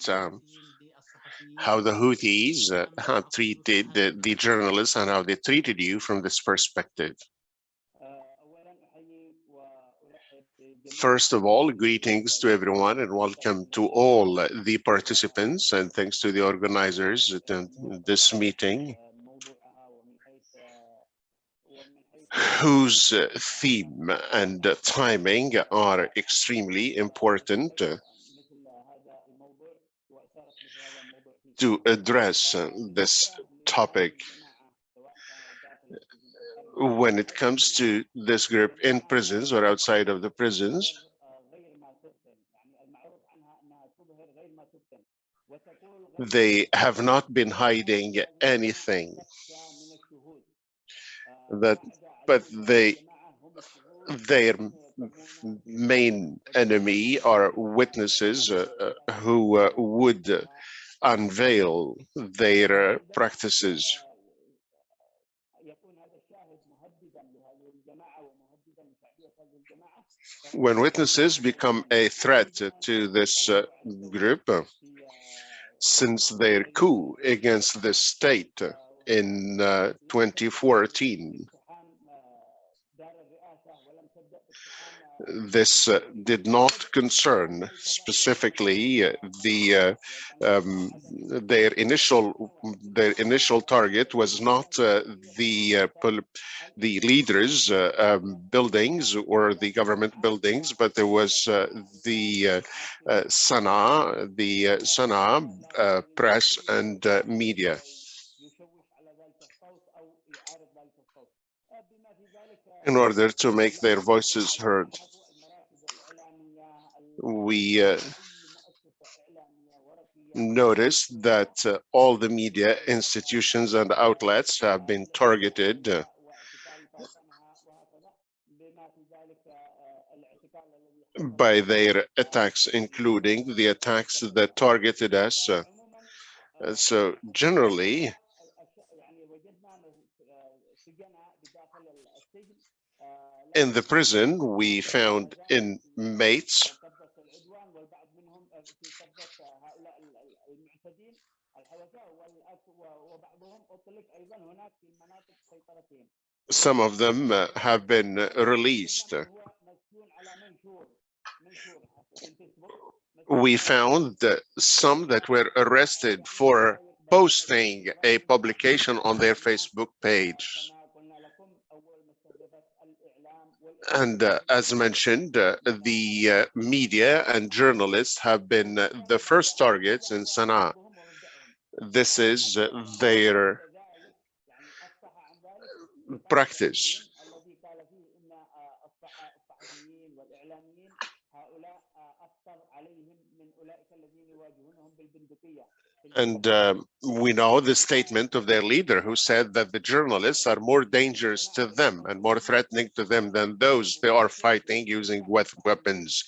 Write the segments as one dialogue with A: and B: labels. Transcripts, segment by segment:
A: how the Houthis have treated the journalists and how they treated you from this perspective. First of all, greetings to everyone and welcome to all the participants, and thanks to the organizers at this meeting, whose theme and timing are extremely important to address this topic. When it comes to this group in prisons or outside of the prisons, they have not been hiding anything, but their main enemy are witnesses who would unveil their practices. When witnesses become a threat to this group, since their coup against the state in 2014, this did not concern specifically their initial target was not the leaders' buildings or the government buildings, but there was the Sana'a press and media. In order to make their voices heard, we noticed that all the media institutions and outlets have been targeted by their attacks, including the attacks that targeted us. So generally, in the prison, we found inmates some of them have been released. We found some that were arrested for posting a publication on their Facebook page. And as mentioned, the media and journalists have been the first targets in Sana'a. This is their practice. And we know the statement of their leader, who said that the journalists are more dangerous to them and more threatening to them than those they are fighting using weapons.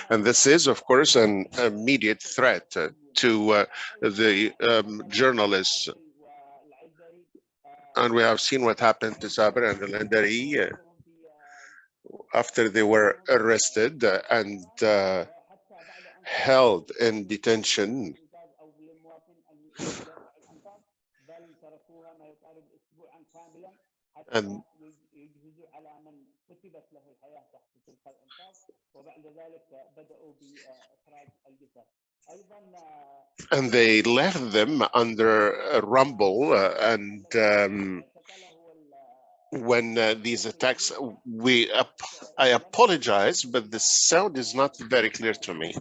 A: And this is, of course, an immediate threat to the journalists. And we have seen what happened to Saber and Landari after they were arrested and held in detention. And they left them under a rumble and when these attacks, I apologize, but the sound is not very clear to me.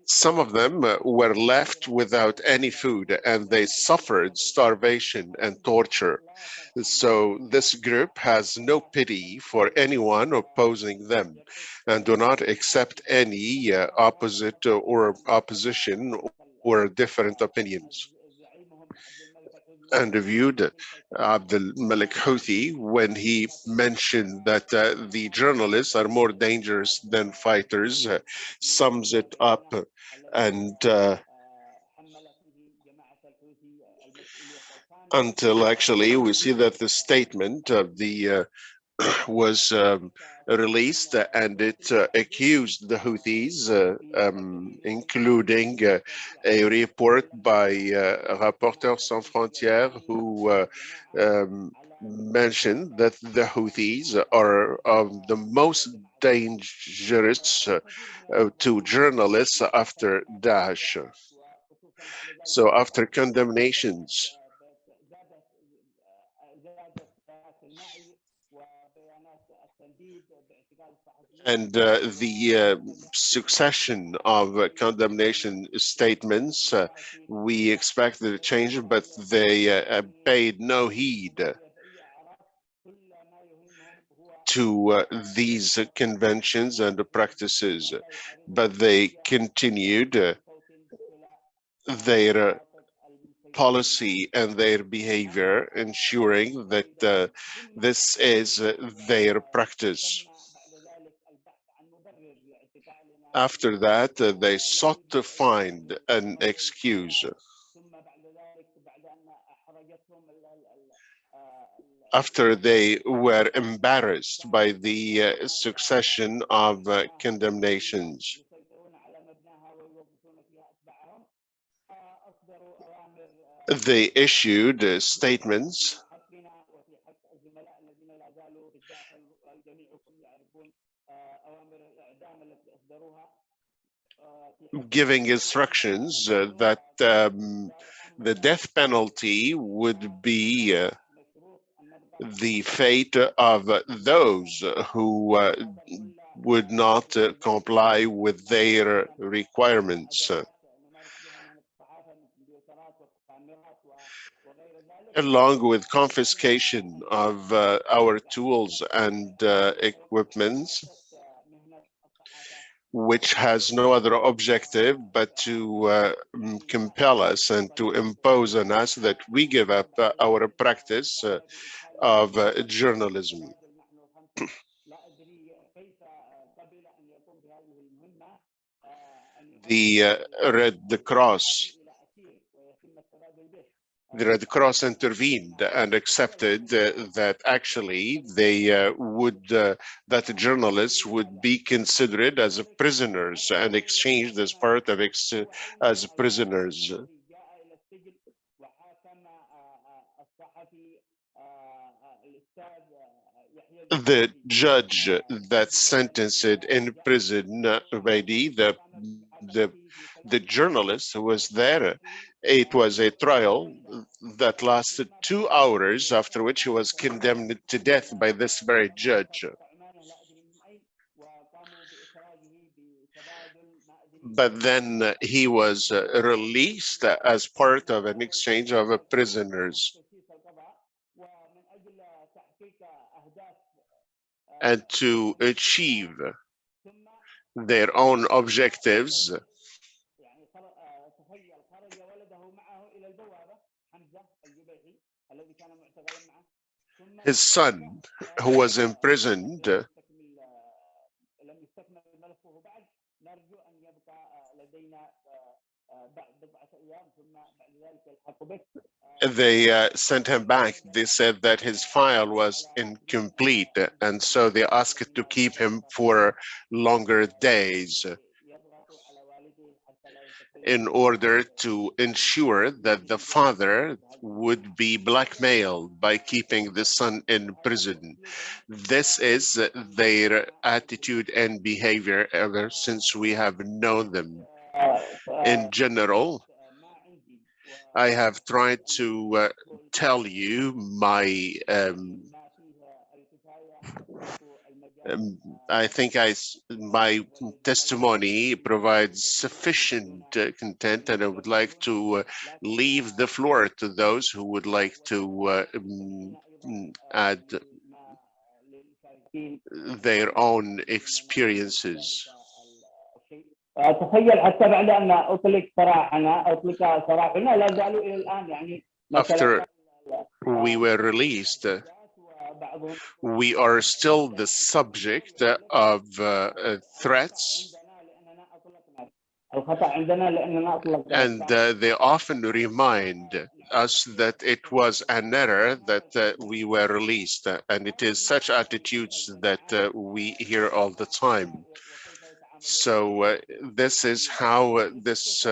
A: Some of them were left without any food and they suffered starvation and torture. So this group has no pity for anyone opposing them and do not accept any opposite or opposition or different opinions. And reviewed Abdul Malik Houthi when he mentioned that the journalists are more dangerous than fighters, sums it up, and until actually we see that the statement of the was released, and it accused the Houthis, including a report by Rapporteurs Sans Frontières, who mentioned that the Houthis are the most dangerous to journalists after Daesh. So after condemnations and the succession of condemnation statements, we expected a change, but they paid no heed to these conventions and practices, but they continued their policy and their behavior, ensuring that this is their practice. After that, they sought to find an excuse. After they were embarrassed by the succession of condemnations, they issued statements giving instructions that the death penalty would be the fate of those who would not comply with their requirements, along with confiscation of our tools and equipments, which has no other objective but to compel us and to impose on us that we give up our practice of journalism. The Red Cross intervened and accepted that actually they that the journalists would be considered as prisoners and exchanged as part of as prisoners. The judge that sentenced in prison Ubaidi, the journalist who was there, it was a trial that lasted 2 hours, after which he was condemned to death by this very judge. But then he was released as part of an exchange of prisoners. And to achieve their own objectives, his son, who was imprisoned, they sent him back. They said that his file was incomplete, and so they asked to keep him for longer days in order to ensure that the father would be blackmailed by keeping the son in prison. This is their attitude and behavior ever since we have known them. In general, I have tried to tell you my I think my testimony provides sufficient content, and I would like to leave the floor to those who would like to add their own experiences. After we were released, we are still the subject of threats And they often remind us that it was an error that we were released. And it is such attitudes that we hear all the time. So this is how this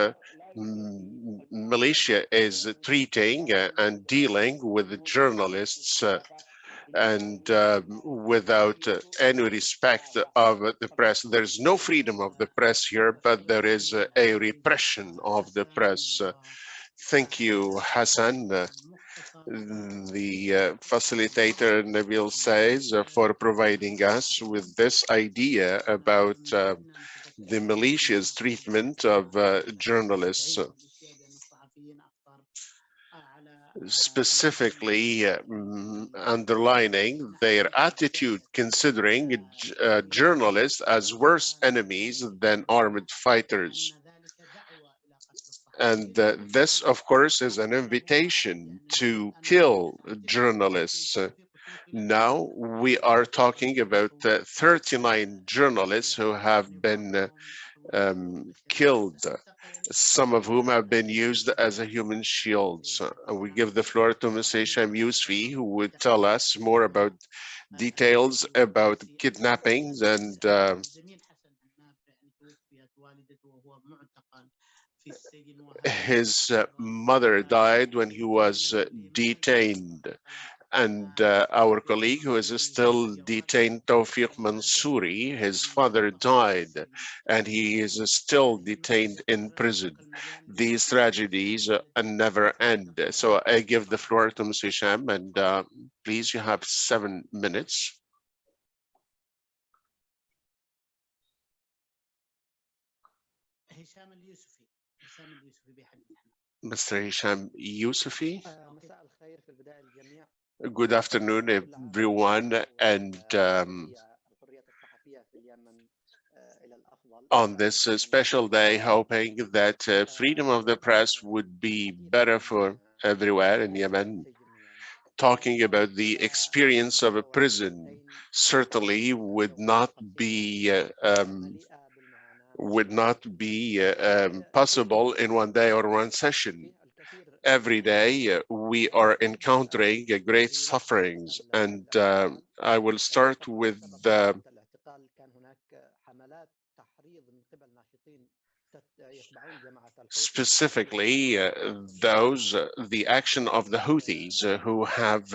A: militia is treating and dealing with the journalists and without any respect of the press. There's no freedom of the press here, but there is a repression of the press. Thank you, Hassan. The facilitator, Nabil, says for providing us with this idea about the militia's treatment of journalists, specifically underlining their attitude, considering journalists as worse enemies than armed fighters. And this, of course, is an invitation to kill journalists. Now we are talking about 39 journalists who have been killed, some of whom have been used as a human shields. We give the floor to Ms. Hisham Yousfi, who would tell us more about details about kidnappings and his mother died when he was detained. And our colleague who is still detained, Tawfiq Mansouri, his father died and he is still detained in prison. These tragedies never end. So I give the floor to Mr. Sham, and please, you have 7 minutes. Mr. Hisham Yousufi. Good afternoon, everyone, and on this special day, hoping that freedom of the press would be better for everywhere in Yemen. Talking about the experience of a prison certainly would not be possible in one day or one session. Every day we are encountering great sufferings, and I will start with specifically the action of the Houthis who have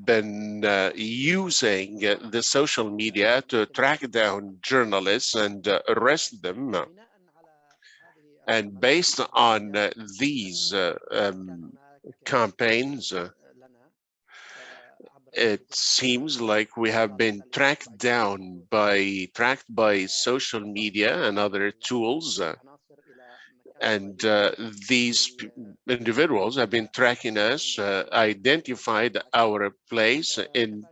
A: been using the social media to track down journalists and arrest them. And based on these campaigns, it seems like we have been tracked by social media and other tools, and these individuals have been tracking us, identified our place in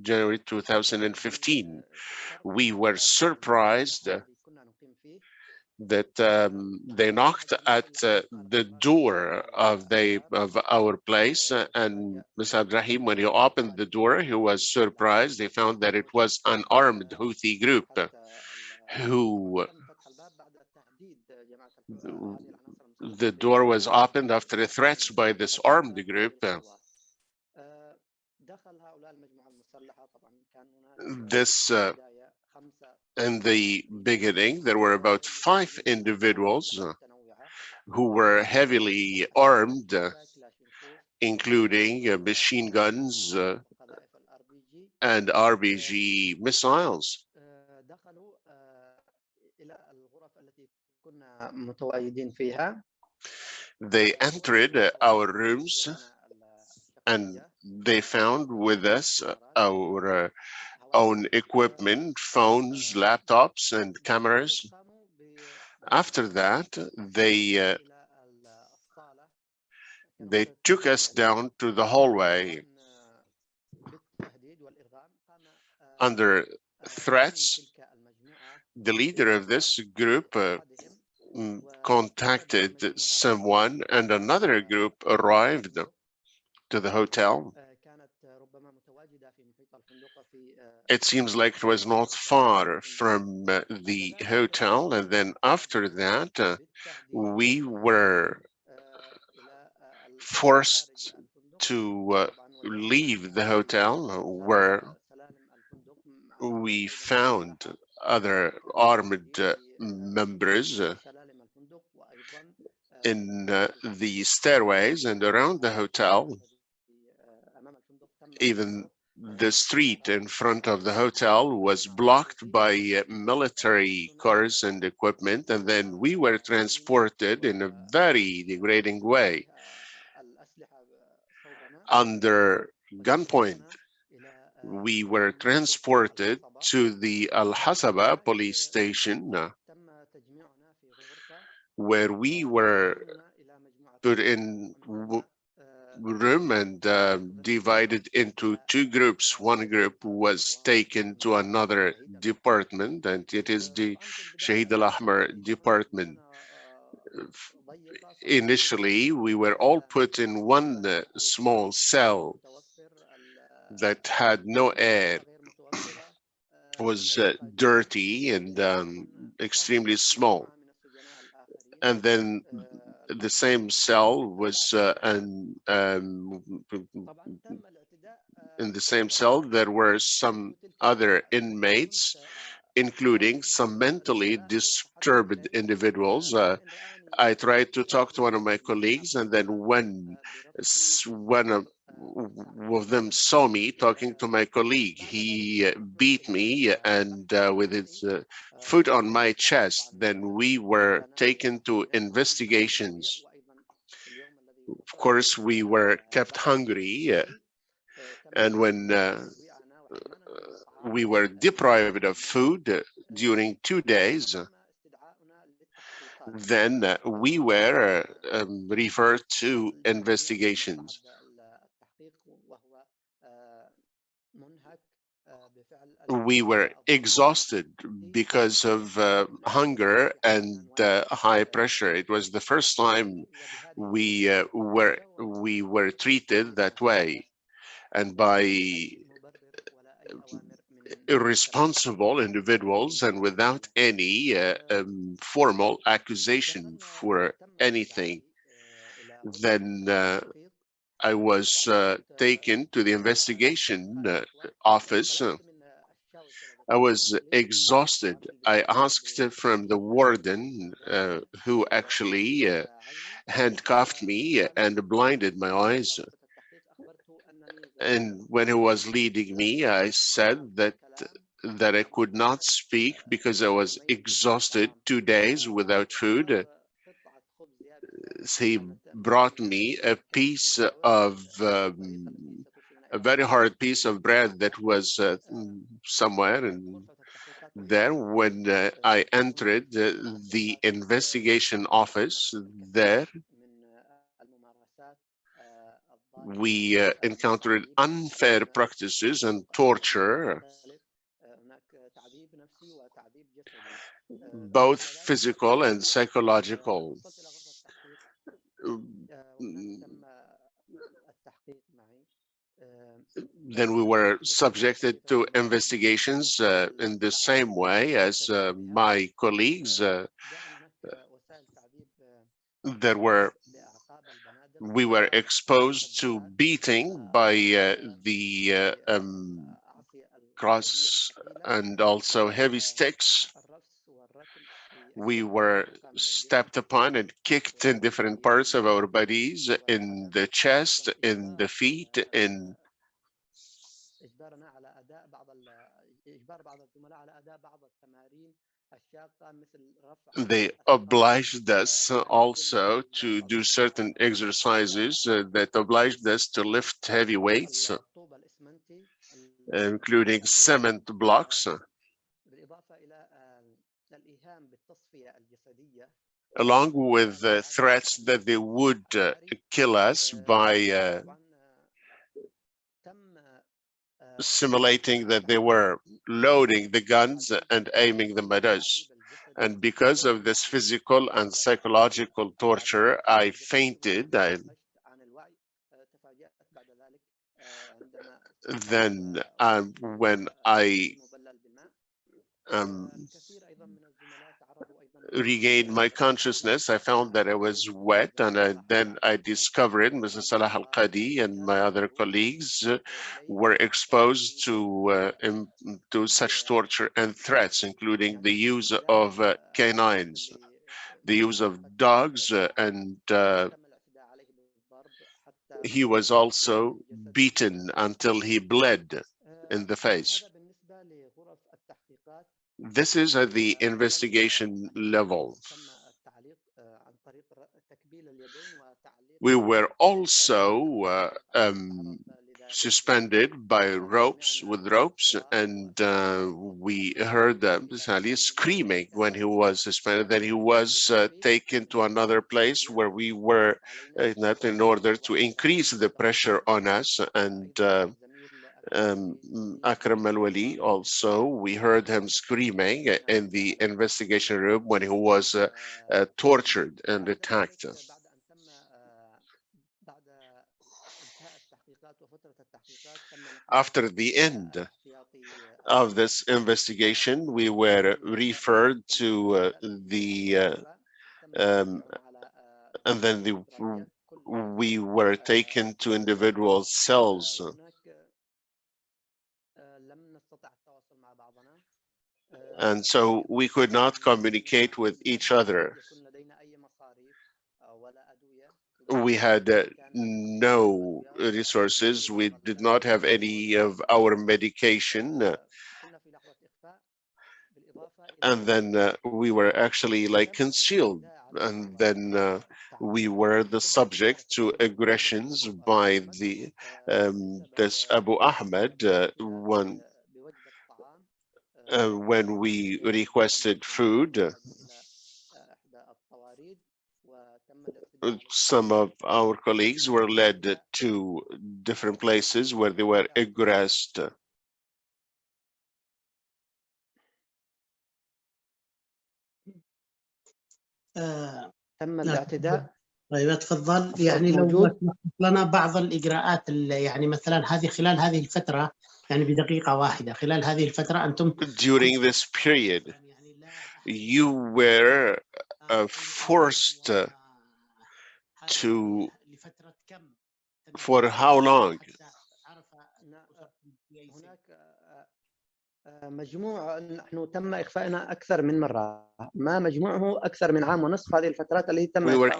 A: January 2015. We were surprised that they knocked at the door of our place, and Mr. Abdrahim, when he opened the door, he was surprised. He found that it was an armed Houthi group who the door was opened after threats by this armed group. This in the beginning, there were about 5 individuals who were heavily armed, including machine guns and RPG missiles. They entered our rooms and they found with us our own equipment, phones, laptops, and cameras. After that, they took us down to the hallway under threats. The leader of this group contacted someone, and another group arrived to the hotel. It seems like it was not far from the hotel. And then after that, we were forced to leave the hotel where we found other armed members in the stairways and around the hotel. Even the street in front of the hotel was blocked by military cars and equipment, and then we were transported in a very degrading way under gunpoint. We were transported to the Al Hasaba police station, where we were put in room and divided into two groups. One group was taken to another department, and it is the Shahid al-Ahmar department. Initially, we were all put in one small cell that had no air, was dirty and extremely small. And then the same cell was in the same cell there were some other inmates, including some mentally disturbed individuals. I tried to talk to one of my colleagues, and then when one of them saw me talking to my colleague, he beat me and with his foot on my chest. Then we were taken to investigations. Of course, we were kept hungry, and when we were deprived of food during 2 days, then we were referred to investigations. We were exhausted because of hunger and high pressure. It was the first time we were treated that way, and by irresponsible individuals and without any formal accusation for anything. Then I was taken to the investigation office. I was exhausted. I asked from the warden who actually handcuffed me and blinded my eyes. And when he was leading me, I said that I could not speak because I was exhausted, 2 days without food. He brought me a piece of a very hard piece of bread that was somewhere and there. When I entered the investigation office there, we encountered unfair practices and torture, both physical and psychological. Then we were subjected to investigations in the same way as my colleagues. There were We were exposed to beating by the cross and also heavy sticks. We were stepped upon and kicked in different parts of our bodies, in the chest, in the feet, in they obliged us also to do certain exercises that obliged us to lift heavy weights, including cement blocks, along with threats that they would kill us by simulating that they were loading the guns and aiming them at us. And because of this physical and psychological torture, I fainted. Then when I regained my consciousness, I found that I was wet, and then I discovered Mr. Salah Al-Qadi and my other colleagues were exposed to such torture and threats, including the use of canines, the use of dogs, and he was also beaten until he bled in the face. This is at the investigation level. We were also suspended by ropes, and we heard Sally screaming when he was suspended. Then he was taken to another place where we were in order to increase the pressure on us. And Akram Al-Wali also, we heard him screaming in the investigation room when he was tortured and attacked. After the end of this investigation, we were referred to and then we were taken to individual cells. And so we could not communicate with each other. We had no resources. We did not have any of our medication. And then we were actually like concealed. And then we were the subject to aggressions by this Abu Ahmed when we requested food. Some of our colleagues were led to different places where they were aggressed.
B: تم الاعتداء. طيب تفضل، يعني لو تلخص لنا بعض الإجراءات يعني مثلا هذه خلال هذه الفترة، يعني بدقيقة واحدة، خلال هذه الفترة أنتم
A: during this period you were forced to, for how long?
C: مجموع نحن تم إخفائنا أكثر من مرة، ما مجموعه أكثر من عام ونصف. هذه الفترات اللي تم
A: We were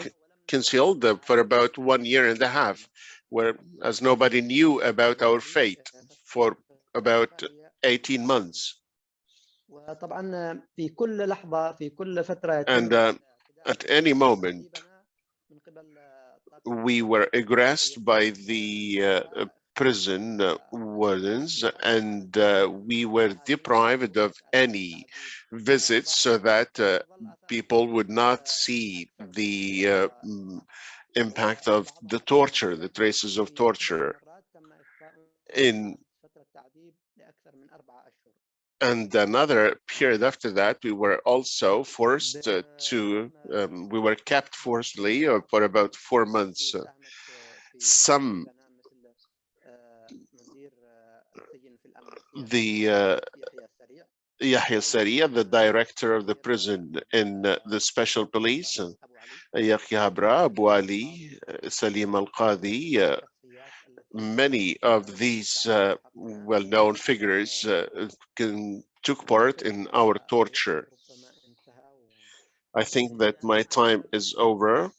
A: concealed for about 1 year and a half, as nobody knew about our fate for about 18 months.
C: وطبعا في كل لحظة في كل فترة
A: And at any moment we were aggressed by the prison wardens, and we were deprived of any visits so that people would not see the impact of the torture, the traces of torture. And another period after that, we were also forced we were kept forcibly for about 4 months. Yahya Sariya, the director of the prison in the special police, Yahya Habra, Abu Ali, Salim Al-Qadi, many of these well-known figures took part in our torture. I think that my time is over.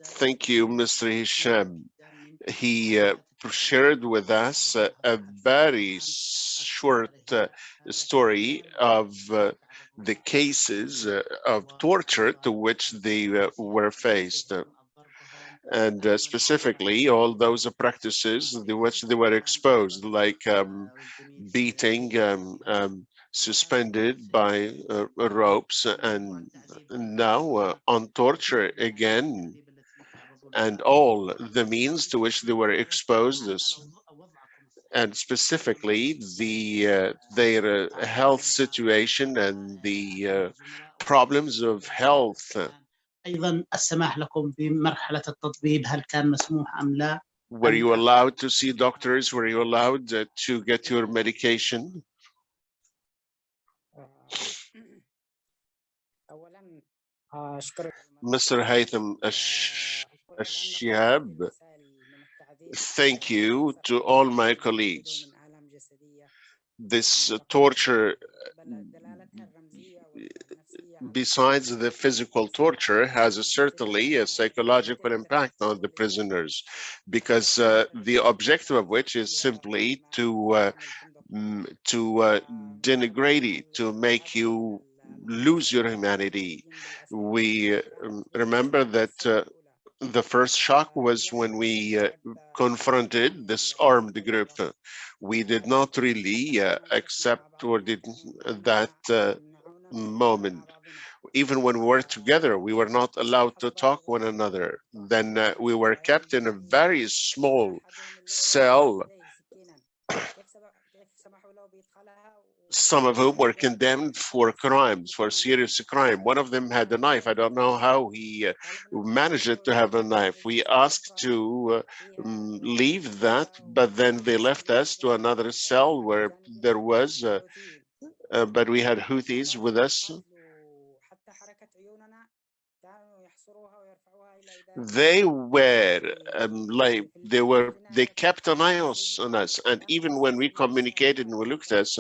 A: Thank you, Mr. Hisham. He shared with us a very short story of the cases of torture to which they were faced, and specifically all those practices to which they were exposed, like beating, suspended by ropes, and now on torture again, and all the means to which they were exposed, and specifically their health situation and the problems of health.
B: أيضا السماح لكم بمرحلة التطبيب هل كان مسموح أم لا؟
A: Were you allowed to see doctors? Were you allowed to get your medication? Mr. Haytham Ashihab, thank you to all my colleagues. This torture, besides the physical torture, has certainly a psychological impact on the prisoners, because the objective of which is simply to denigrate you, to make you lose your humanity. We remember that the first shock was when we confronted this armed group. We did not really accept or did that moment. Even when we were together, we were not allowed to talk one another. Then we were kept in a very small cell, some of whom were condemned for crimes, for serious crime. One of them had a knife. I don't know how he managed it to have a knife. We asked to leave that, but then they left us to another cell where there was, but we had Houthis with us. They were they kept an eye on us, and even when we communicated and we looked at us,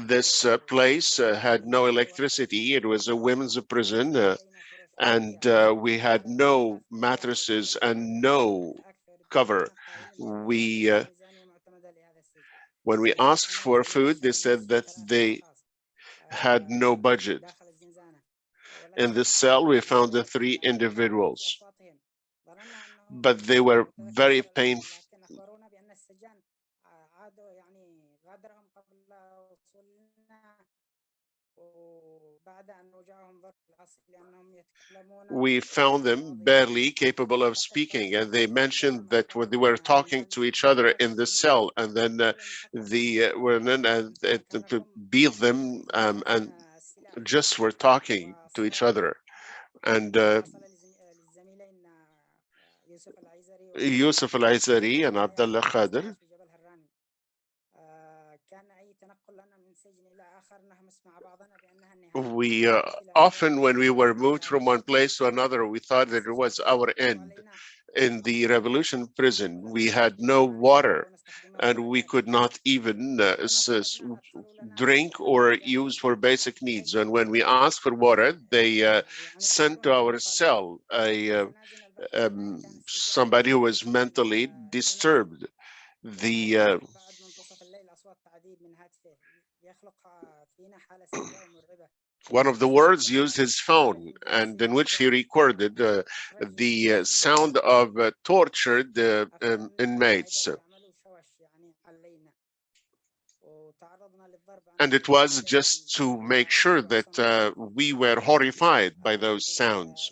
A: this place had no electricity. It was a women's prison, and we had no mattresses and no cover. When we asked for food, they said that they had no budget. In this cell, we found the 3 individuals, but they were very painful. We found them barely capable of speaking, and they mentioned that when they were talking to each other in the cell, and then to beat them and just were talking to each other. And Yusuf Al-Aizari and Abdullah Khadir, we often, when we were moved from one place to another, we thought that it was our end. In the revolution prison, we had no water, and we could not even drink or use for basic needs. And when we asked for water, they sent to our cell somebody who was mentally disturbed. The one of the wards used his phone, and in which he recorded the sound of tortured inmates. And it was just to make sure that we were horrified by those sounds.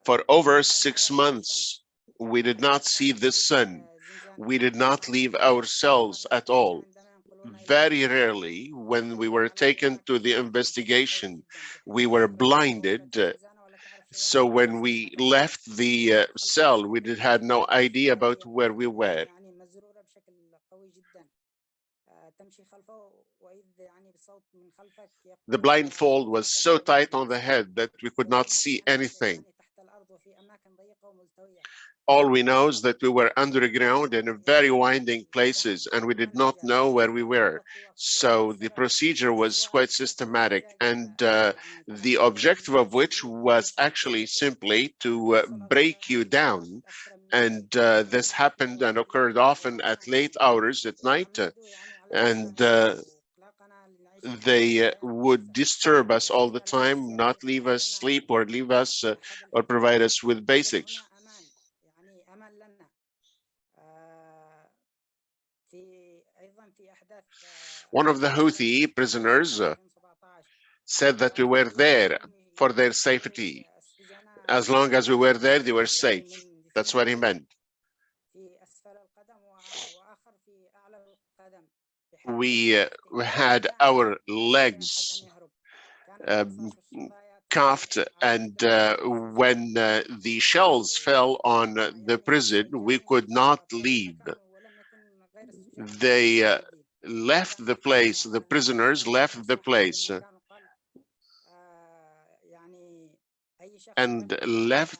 A: For over 6 months, we did not see the sun. We did not leave our cells at all. Very rarely, when we were taken to the investigation, we were blinded. So when we left the cell, we had no idea about where we were. The blindfold was so tight on the head that we could not see anything. All we know is that we were underground in very winding places, and we did not know where we were. So the procedure was quite systematic, and the objective of which was actually simply to break you down. And this happened and occurred often at late hours at night, and they would disturb us all the time, not leave us sleep or leave us or provide us with basics. One of the Houthi prisoners said that we were there for their safety. As long as we were there, they were safe. That's what he meant. We had our legs coughed, and when the shells fell on the prison, we could not leave. They left the place, the prisoners left the place and left,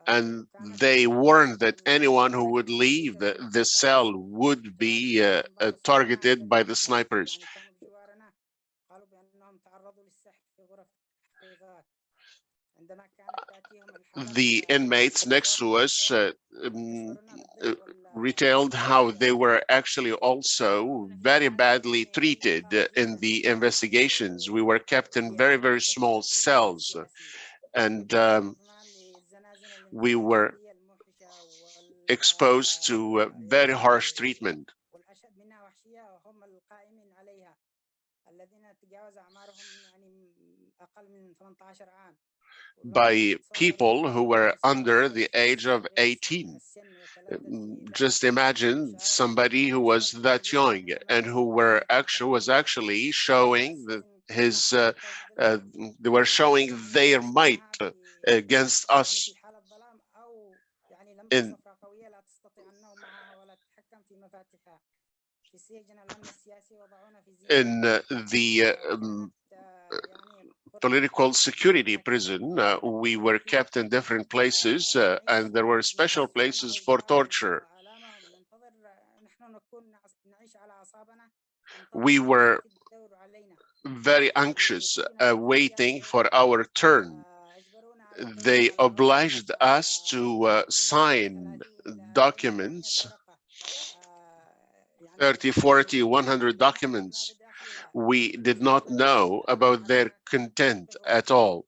A: and they warned that anyone who would leave the cell would be targeted by the snipers. The inmates next to us retailed how they were actually also very badly treated in the investigations. We were kept in very, very small cells, and we were exposed to very harsh treatment by people who were under the age of 18. Just imagine somebody who was that young and who was actually showing they were showing their might against us in the political security prison. We were kept in different places, and there were special places for torture. We were very anxious, waiting for our turn. They obliged us to sign documents, 30, 40, 100 documents. We did not know about their content at all.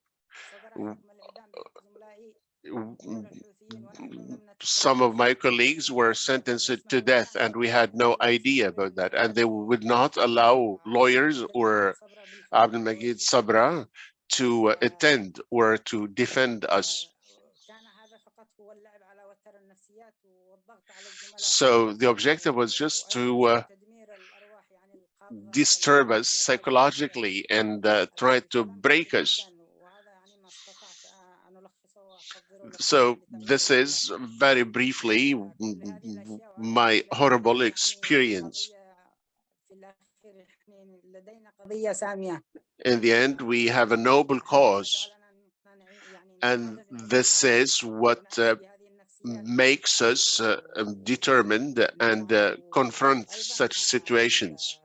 A: Some of my colleagues were sentenced to death, and we had no idea about that. And they would not allow lawyers or Abdel Majid Sabra to attend or to defend us. So the objective was just to disturb us psychologically and try to break us. So this is very briefly my horrible experience. In the end, we have a noble cause, and this is what makes us determined and confront such situations.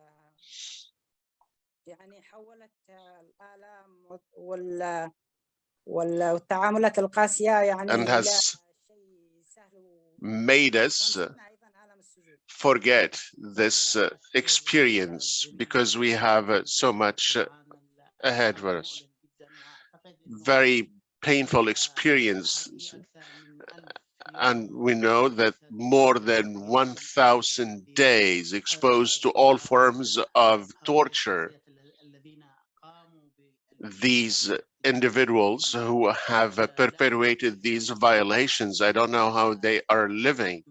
A: And has made us forget this experience because we have so much ahead of us. Very painful experience. And we know that more than 1,000 days exposed to all forms of torture. These individuals who have perpetuated these violations, I don't know how they are living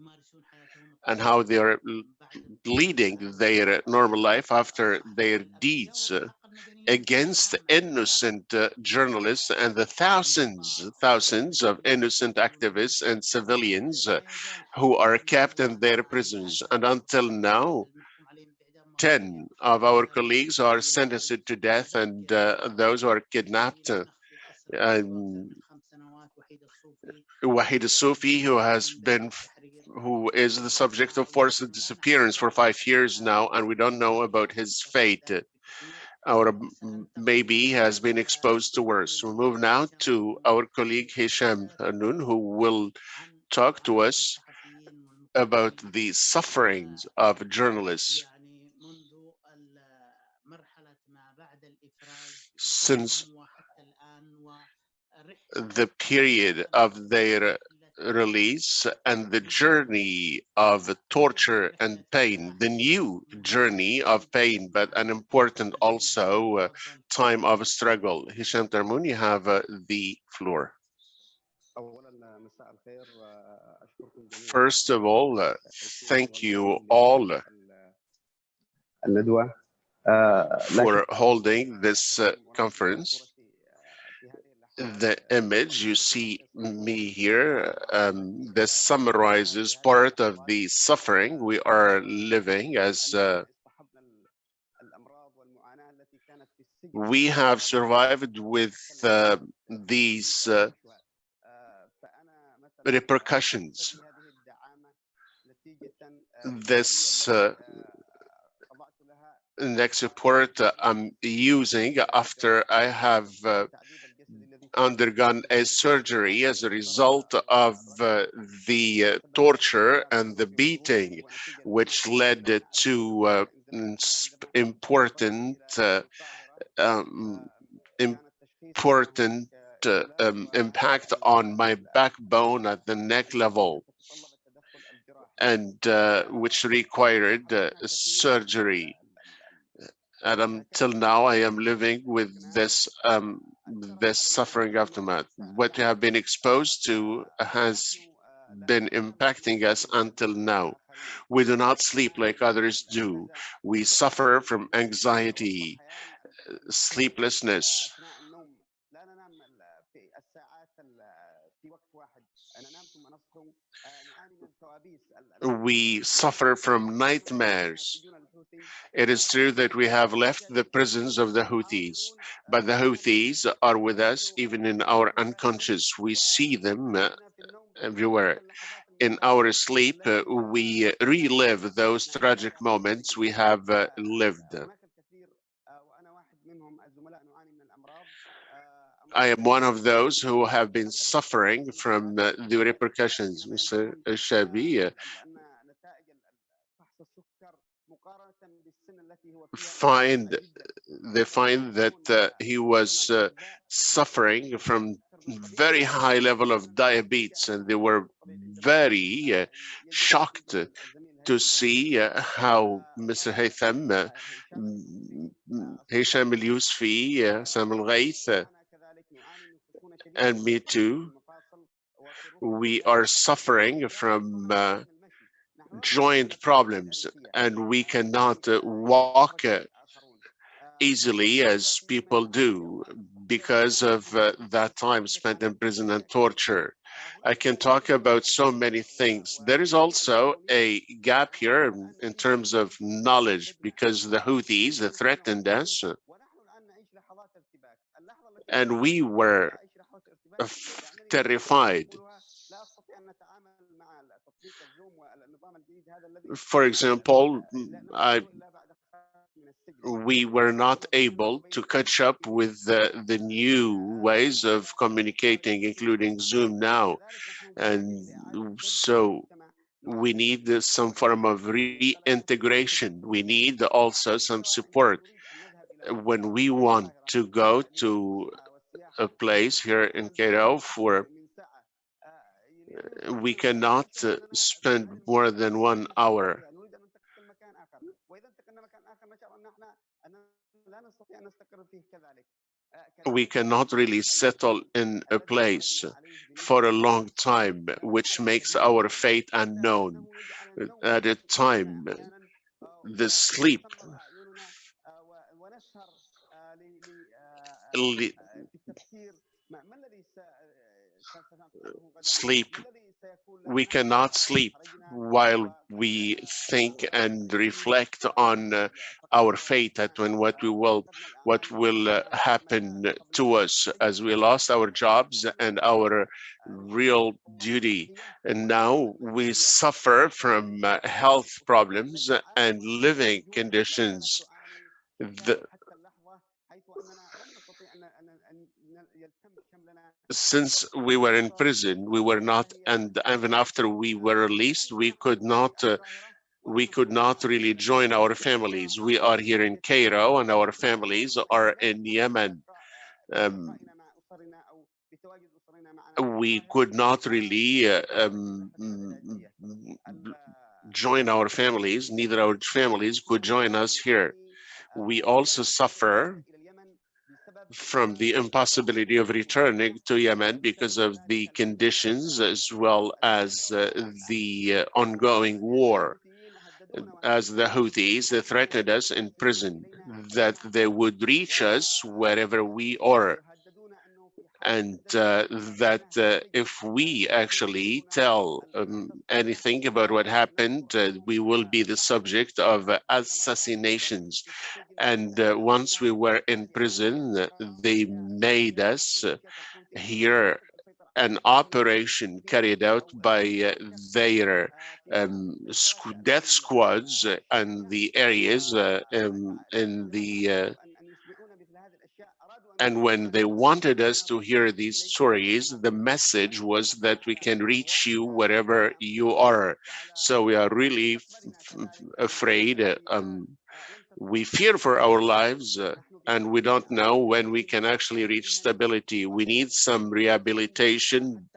A: and how they are leading their normal life after their deeds against innocent journalists and the thousands of innocent activists and civilians who are kept in their prisons. And until now, 10 of our colleagues are sentenced to death, and those who are kidnapped. Wahid Sufi, who is the subject of forced disappearance for 5 years now, and we don't know about his fate, or maybe has been exposed to worse. We move now to our colleague Hisham Hanun, who will talk to us about the sufferings of journalists since the period of their release and the journey of torture and pain, the new journey of pain, but an important also time of struggle. Hisham Tarmoun, you have the floor. First of all, thank you all for holding this conference. The image you see me here, this summarizes part of the suffering we are living as we have survived with these repercussions. This next report I'm using after I have undergone a surgery as a result of the torture and the beating, which led to important important impact on my backbone at the neck level, and which required surgery. And until now, I am living with this suffering aftermath. What we have been exposed to has been impacting us until now. We do not sleep like others do. We suffer from anxiety, sleeplessness. We suffer from nightmares. It is true that we have left the prisons of the Houthis, but the Houthis are with us even in our unconscious. We see them everywhere. In our sleep, we relive those tragic moments we have lived. I am one of those who have been suffering from the repercussions. Mr. Shabi they find that he was suffering from very high level of diabetes, and they were very shocked to see how Mr. Haytham, Hisham al-Yusfi, Sam al-Ghaith, and me too, we are suffering from joint problems, and we cannot walk easily as people do because of that time spent in prison and torture. I can talk about so many things. There is also a gap here in terms of knowledge because the Houthis threatened us, and we were terrified. For example, we were not able to catch up with the new ways of communicating, including Zoom now. And so we need some form of reintegration. We need also some support. When we want to go to a place here in Cairo for we cannot spend more than 1 hour. We cannot really settle in a place for a long time, which makes our fate unknown. At a time, the sleep, we cannot sleep while we think and reflect on our fate and what will happen to us as we lost our jobs and our real duty. And now we suffer from health problems and living conditions. Since we were in prison, we were not, and even after we were released, we could not really join our families. We are here in Cairo, and our families are in Yemen. We could not really join our families. Neither our families could join us here. We also suffer from the impossibility of returning to Yemen because of the conditions as well as the ongoing war. as the Houthis, they threatened us in prison that they would reach us wherever we are, and that if we actually tell anything about what happened, we will be the subject of assassinations. And once we were in prison, they made us hear an operation carried out by their death squads and the areas in the and when they wanted us to hear these stories, the message was that we can reach you wherever you are. So we are really afraid. We fear for our lives, and we don't know when we can actually reach stability. We need some rehabilitation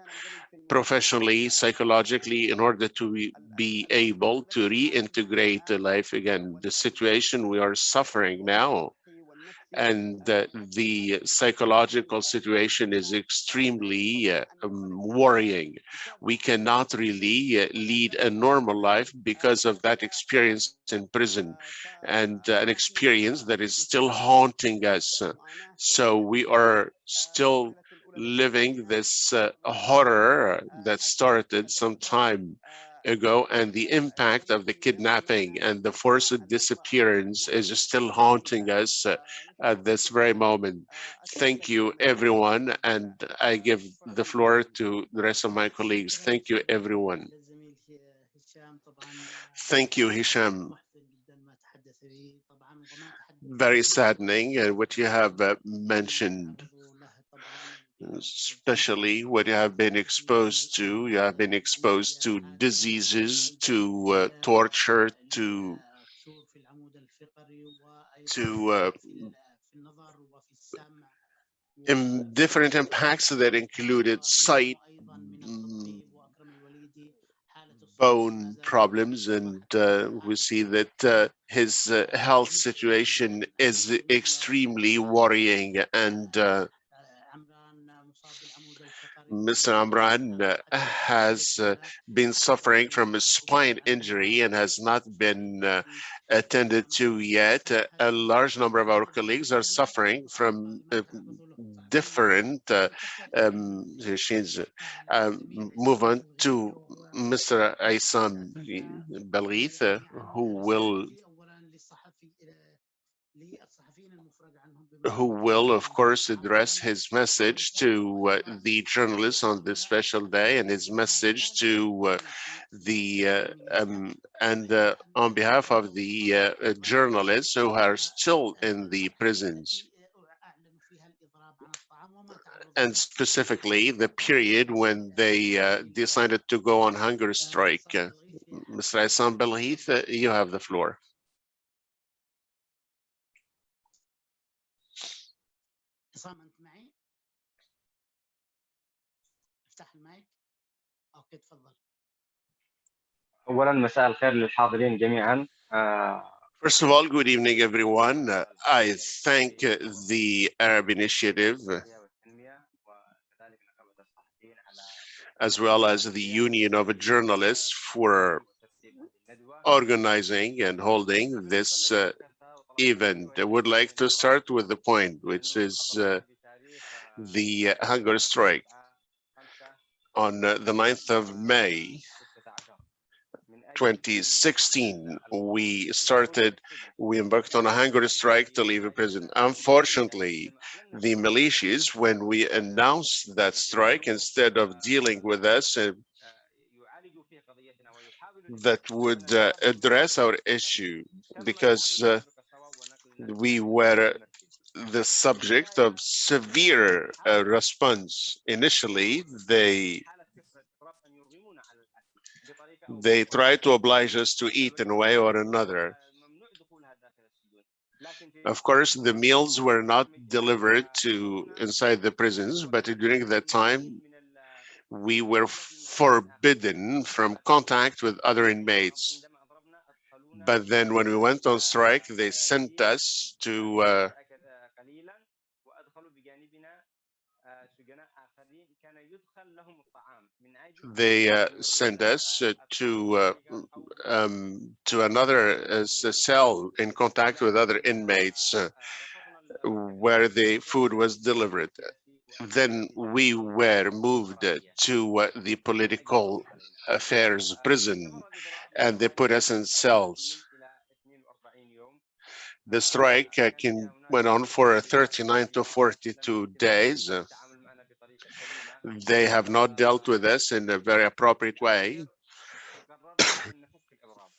A: professionally, psychologically, in order to be able to reintegrate life again. The situation we are suffering now, and the psychological situation is extremely worrying. We cannot really lead a normal life because of that experience in prison, and an experience that is still haunting us. So we are still living this horror that started some time ago, and the impact of the kidnapping and the forced disappearance is still haunting us at this very moment. Thank you, everyone, and I give the floor to the rest of my colleagues. Thank you, everyone. Thank you, Hisham. Very saddening what you have mentioned, especially what you have been exposed to. You have been exposed to diseases, to torture, to different impacts that included sight, bone problems, and we see that his health situation is extremely worrying, and Mr. Amran has been suffering from a spine injury and has not been attended to yet. A large number of our colleagues are suffering from different machines. Move on to Mr. Aysam Balghith, who will, of course, address his message to the journalists on this special day, and his message to on behalf of the journalists who are still in the prisons, and specifically the period when they decided to go on hunger strike. Mr. Aysam Balghith, you have the floor.
D: أولاً مساء الخير للحاضرين جميعاً.
A: First of all, good evening, everyone. I thank the Arab Initiative as well as the Union of Journalists for organizing and holding this event. I would like to start with the point, which is the hunger strike. On the 9th of May, 2016, we embarked on a hunger strike to leave a prison. Unfortunately, the militias, when we announced that strike, instead of dealing with us, that would address our issue, because we were the subject of severe response. Initially, they tried to oblige us to eat in a way or another. Of course, the meals were not delivered to inside the prisons, but during that time, we were forbidden from contact with other inmates. But then when we went on strike, they sent us to they sent us to another cell in contact with other inmates where the food was delivered. Then we were moved to the political affairs prison, and they put us in cells. The strike went on for 39 to 42 days. They have not dealt with us in a very appropriate way.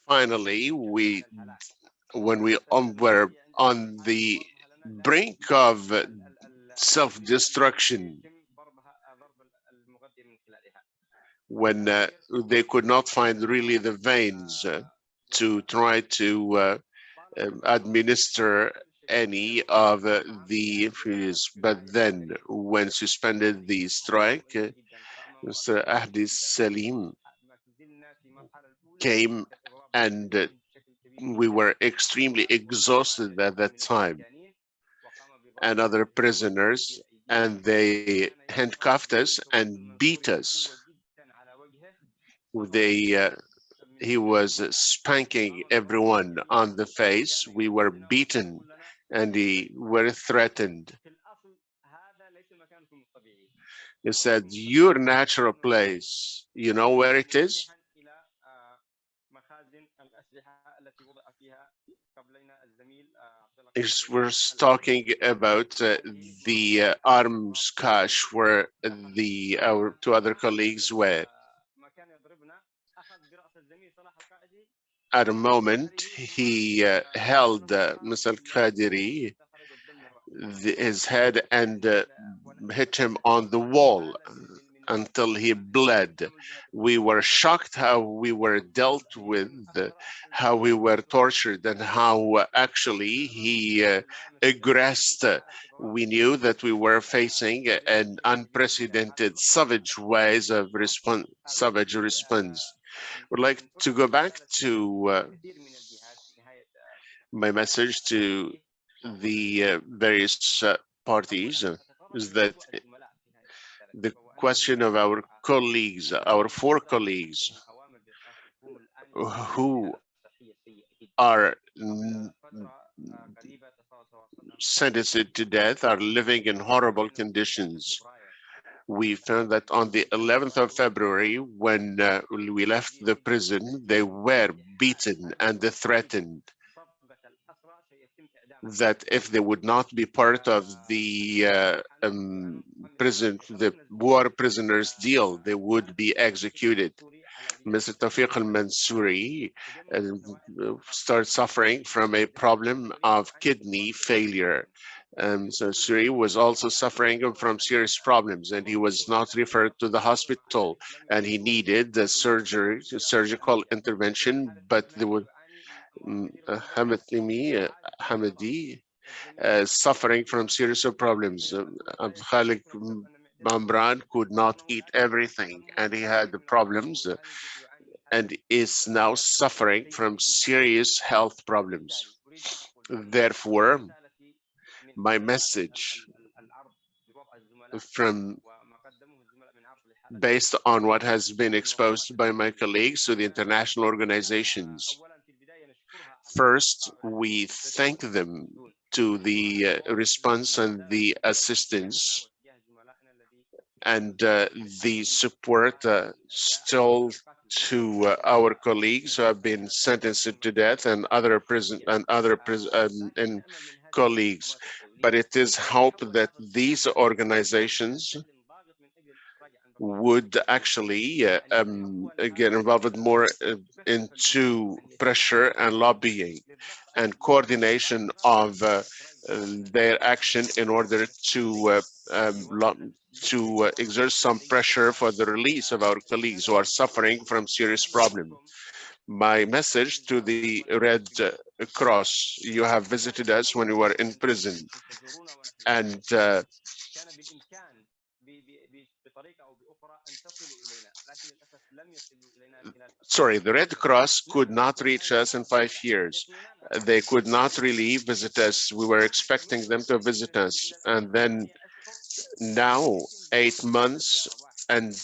A: Finally, when we were on the brink of self-destruction, when they could not find really the veins to try to administer any of the influence. But then when suspended the strike, Mr. Ahdi Salim came, and we were extremely exhausted at that time, and other prisoners, and they handcuffed us and beat us. He was spanking everyone on the face. We were beaten, and we were threatened. He said, "Your natural place, you know where it is?" We're talking about the arms cache where our two other colleagues were. At a moment, he held Mr. Al-Qadiri, his head, and hit him on the wall until he bled. We were shocked how we were dealt with, how we were tortured, and how actually he aggressed. We knew that we were facing an unprecedented savage ways of savage response. Would like to go back to my message to the various parties is that the question of our colleagues, our four colleagues who are sentenced to death are living in horrible conditions. We found that on the 11th of February, when we left the prison, they were beaten and threatened that if they would not be part of the the war prisoners deal, they would be executed. Mr. Tawfiq al-Mansouri started suffering from a problem of kidney failure. So Suri was also suffering from serious problems, and he was not referred to the hospital, and he needed the surgical intervention, but there was Hamadi suffering from serious problems. Khalik Mamran could not eat everything, and he had the problems and is now suffering from serious health problems. Therefore, my message based on what has been exposed by my colleagues to the international organizations. First, we thank them to the response and the assistance and the support still to our colleagues who have been sentenced to death and other colleagues. But it is hope that these organizations would actually get involved more into pressure and lobbying and coordination of their action in order to exert some pressure for the release of our colleagues who are suffering from serious problems. My message to the Red Cross: you have visited us when we were in prison, and the Red Cross could not reach us in 5 years. They could not really visit us. We were expecting them to visit us. And then now, 8 months and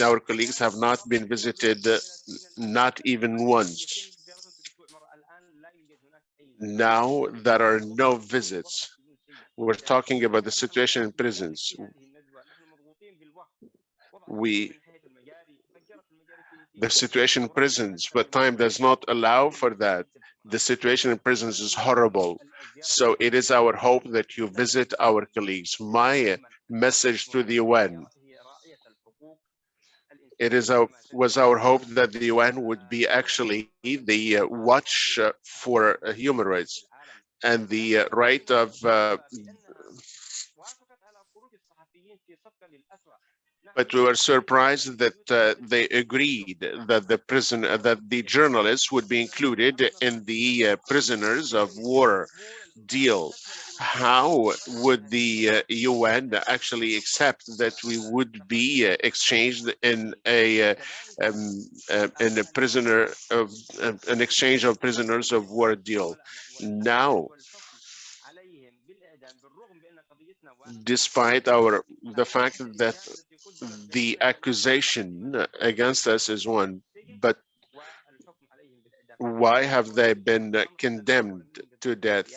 A: our colleagues have not been visited, not even once. Now there are no visits. We're talking about the situation in prisons. The situation in prisons, but time does not allow for that. The situation in prisons is horrible. So it is our hope that you visit our colleagues. My message to the UN, was our hope that the UN would be actually the watch for human rights and the right of but we were surprised that they agreed that the journalists would be included in the prisoners of war deal. How would the UN actually accept that we would be exchanged in a prisoner of an exchange of prisoners of war deal? Now, despite the fact that the accusation against us is one, but why have they been condemned to death?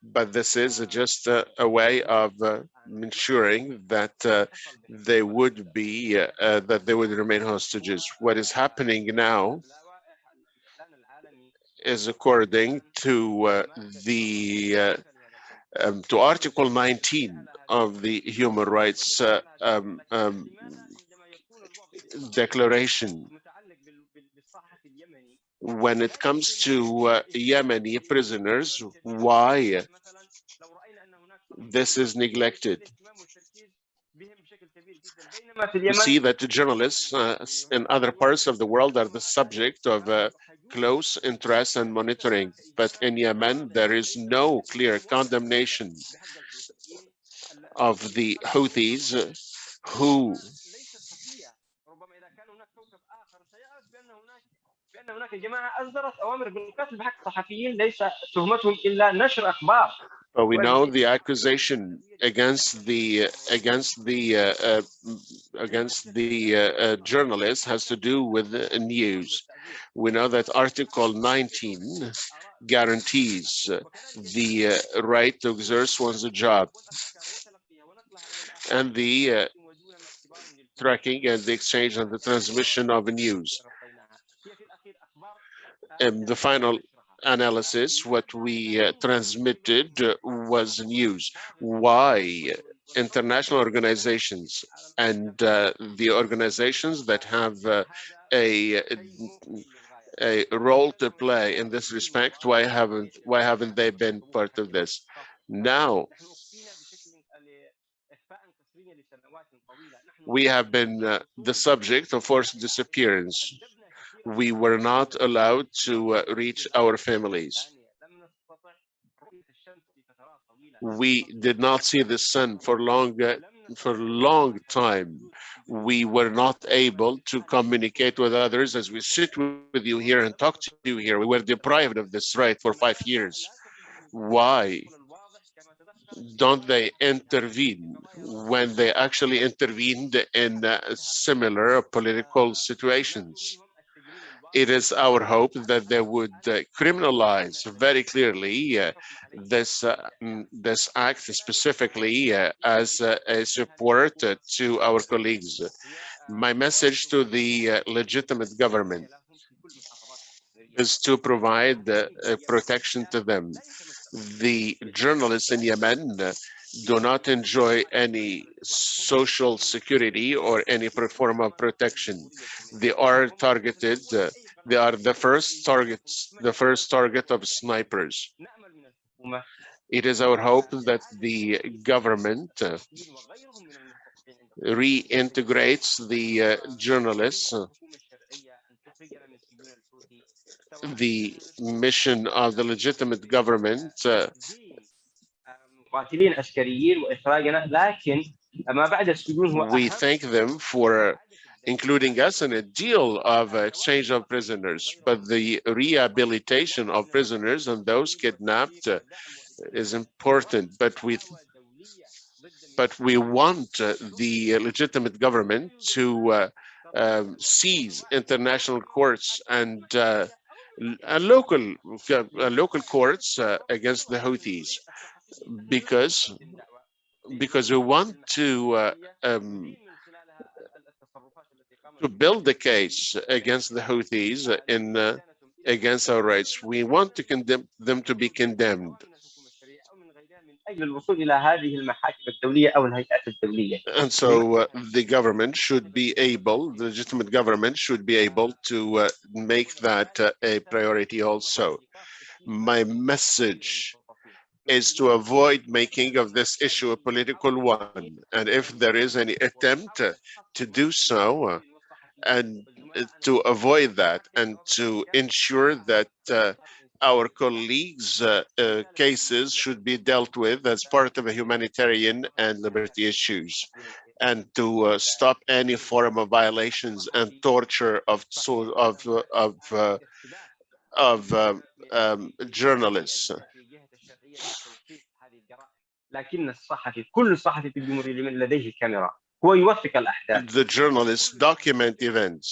A: But this is just a way of ensuring that they would remain hostages. What is happening now is according to to Article 19 of the Human Rights Declaration. When it comes to Yemeni prisoners, why this is neglected? We see that the journalists in other parts of the world are the subject of close interest and monitoring, but in Yemen there is no clear condemnation of the Houthis who but we know the accusation against the journalist has to do with news. We know that Article 19 guarantees the right to exercise one's job and the tracking and the exchange and the transmission of news. And the final analysis, what we transmitted was news. Why international organizations and the organizations that have a role to play in this respect, why haven't they been part of this? Now we have been the subject of forced disappearance. We were not allowed to reach our families. We did not see the sun for a long time. We were not able to communicate with others as we sit with you here and talk to you here. We were deprived of this right for 5 years. Why don't they intervene when they actually intervened in similar political situations? It is our hope that they would criminalize very clearly this act specifically as a support to our colleagues. My message to the legitimate government is to provide protection to them. The journalists in Yemen do not enjoy any social security or any form of protection. They are targeted. They are the first target of snipers. It is our hope that the government reintegrates the journalists. The mission of the legitimate government we thank them for including us in a deal of exchange of prisoners, but the rehabilitation of prisoners and those kidnapped is important. But but we want the legitimate government to seize international courts and local courts against the Houthis, because we want to build the case against the Houthis against our rights. We want to condemn them to be condemned. And so the government should be able, the legitimate government should be able to make that a priority also. My message is to avoid making of this issue a political one. And if there is any attempt to do so, and to avoid that and to ensure that our colleagues' cases should be dealt with as part of a humanitarian and liberty issues, and to stop any form of violations and torture of journalists. The journalists document events.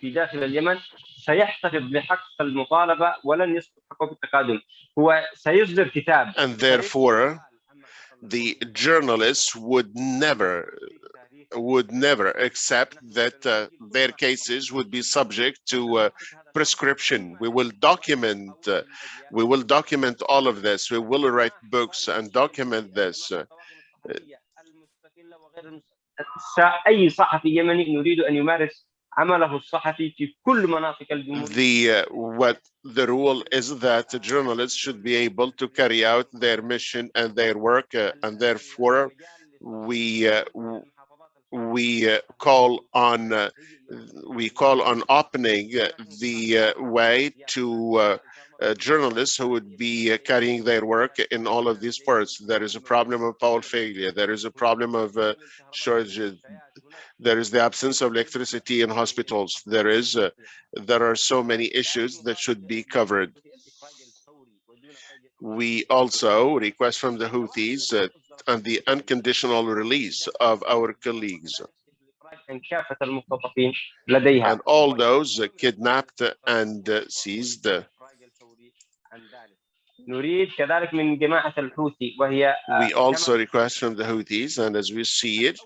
D: في داخل اليمن سيحتفظ بحق المطالبة ولن يسقط حقه بالتقادم. هو سيصدر كتاب.
A: And therefore, the journalists would never accept that their cases would be subject to prescription. We will document all of this. We will write books and document this.
D: أي صحفي يمني نريد أن يمارس عمله الصحفي في كل مناطق الجمهورية.
A: What the rule is that the journalists should be able to carry out their mission and their work, and therefore we call on opening the way to journalists who would be carrying their work in all of these parts. There is a problem of power failure. There is a problem of shortages. There is the absence of electricity in hospitals. There are so many issues that should be covered. We also request from the Houthis and the unconditional release of our colleagues and all those kidnapped and seized.
D: We
A: also request from the Houthis, and as we see it,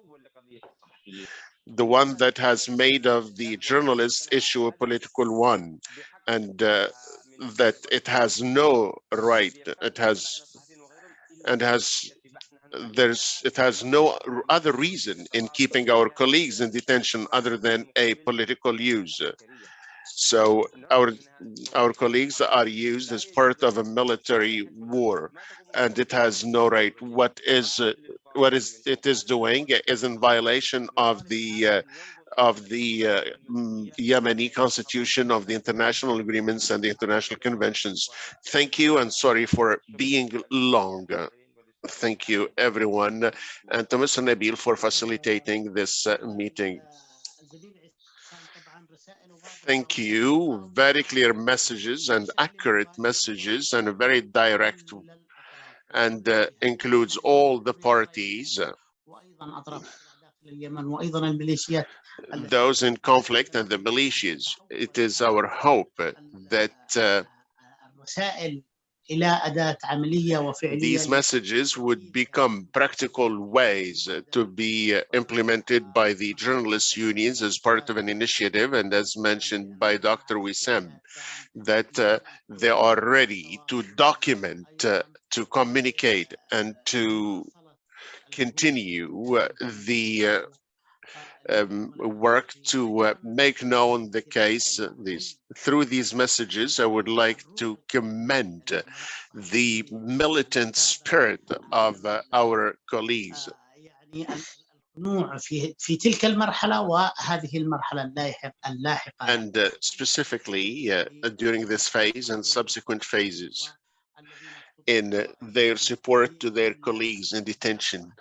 A: the one that has made of the journalist issue a political one, and that it has no right, it has no other reason in keeping our colleagues in detention other than a political use. So our colleagues are used as part of a military war, and it has no right. What it is doing is in violation of the Yemeni constitution, of the international agreements and the international conventions. Thank you, and sorry for being long. Thank you, everyone, and to Mr. Nabil for facilitating this meeting. Thank you. Very clear messages and accurate messages, and very direct, and includes all the parties, those in conflict and the militias. It is our hope that these messages would become practical ways to be implemented by the journalists' unions as part of an initiative, and as mentioned by Dr. Wissam, that they are ready to document, to communicate, and to continue the work to make known the case. Through these messages, I would like to commend the militant spirit of our colleagues. And specifically during this phase and subsequent phases, in their support to their colleagues in detention.